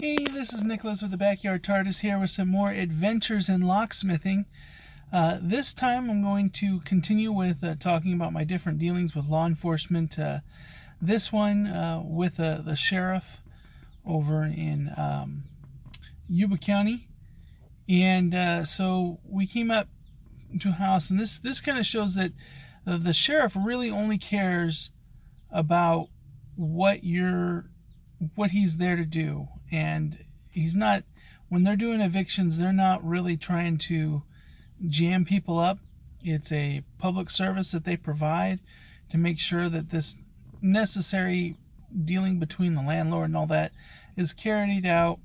Hey, this is Nicholas with the Backyard TARDIS here with some more adventures in locksmithing. This time I'm going to continue with talking about my different dealings with law enforcement. This one with the sheriff over in Yuba County. And so we came up to a house, and this kind of shows that the sheriff really only cares about what he's there to do. And he's not, when they're doing evictions, they're not really trying to jam people up. It's a public service that they provide to make sure that this necessary dealing between the landlord and all that is carried out.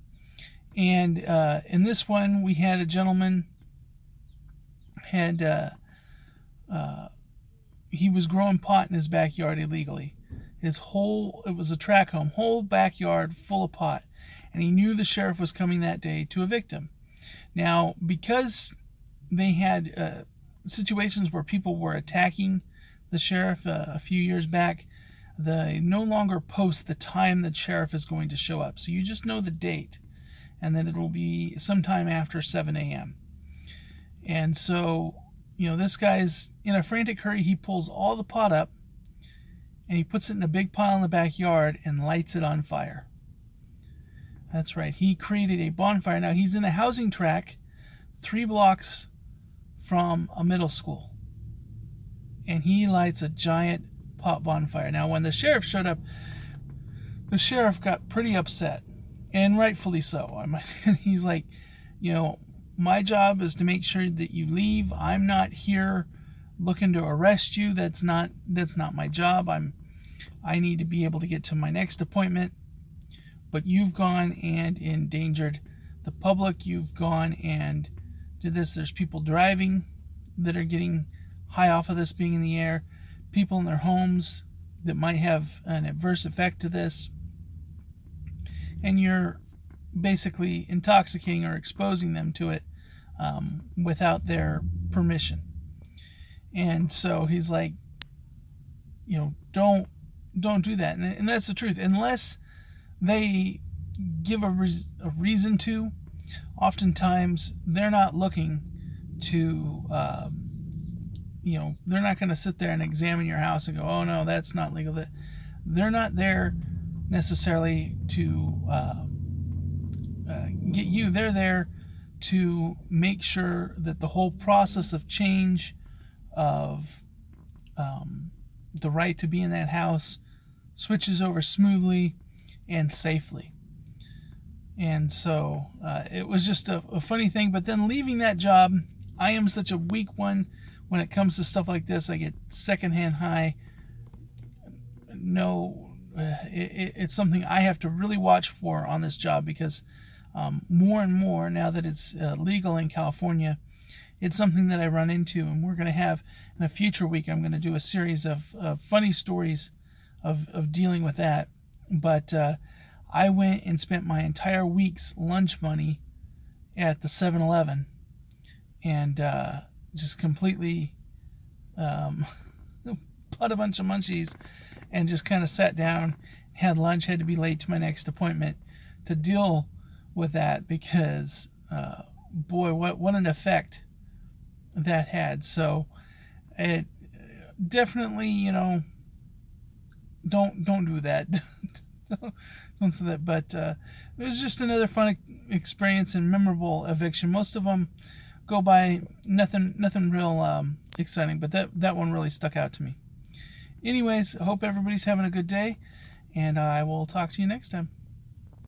And in this one, we had a gentleman he was growing pot in his backyard illegally. It was a tract home, whole backyard full of pot. And he knew the sheriff was coming that day to evict him. Now, because they had situations where people were attacking the sheriff a few years back, they no longer post the time the sheriff is going to show up. So you just know the date, and then it'll be sometime after 7 a.m. And so, this guy's in a frantic hurry. He pulls all the pot up, and he puts it in a big pile in the backyard and lights it on fire. That's right. He created a bonfire. Now, he's in a housing tract 3 blocks from a middle school. And he lights a giant pot bonfire. Now, when the sheriff showed up, the sheriff got pretty upset. And rightfully so. He's like, my job is to make sure that you leave. I'm not here looking to arrest you. That's not my job. I need to be able to get to my next appointment. But you've gone and endangered the public. You've gone and did this. There's people driving that are getting high off of this being in the air. People in their homes that might have an adverse effect to this. And you're basically intoxicating or exposing them to it without their permission. And so he's like, don't do that. And that's the truth. Unless they give a reason to, oftentimes they're not looking to, they're not going to sit there and examine your house and go, oh no, that's not legal. They're not there necessarily to get you. They're there to make sure that the whole process of change of the right to be in that house switches over smoothly and safely. And so it was just a funny thing. But then leaving that job, I am such a weak one when it comes to stuff like this. I get secondhand high. No, it's something I have to really watch for on this job, because more and more, now that it's legal in California, it's something that I run into. And we're going to have, in a future week, I'm going to do a series of funny stories of dealing with that. But I went and spent my entire week's lunch money at the 7-Eleven and just completely bought a bunch of munchies and just kind of sat down, had lunch, had to be late to my next appointment to deal with that, because boy, what an effect that had. So it definitely, don't do that. Don't say that. But it was just another fun experience and memorable eviction. Most of them go by nothing real exciting, but that one really stuck out to me. Anyways, I hope everybody's having a good day, and I will talk to you next time.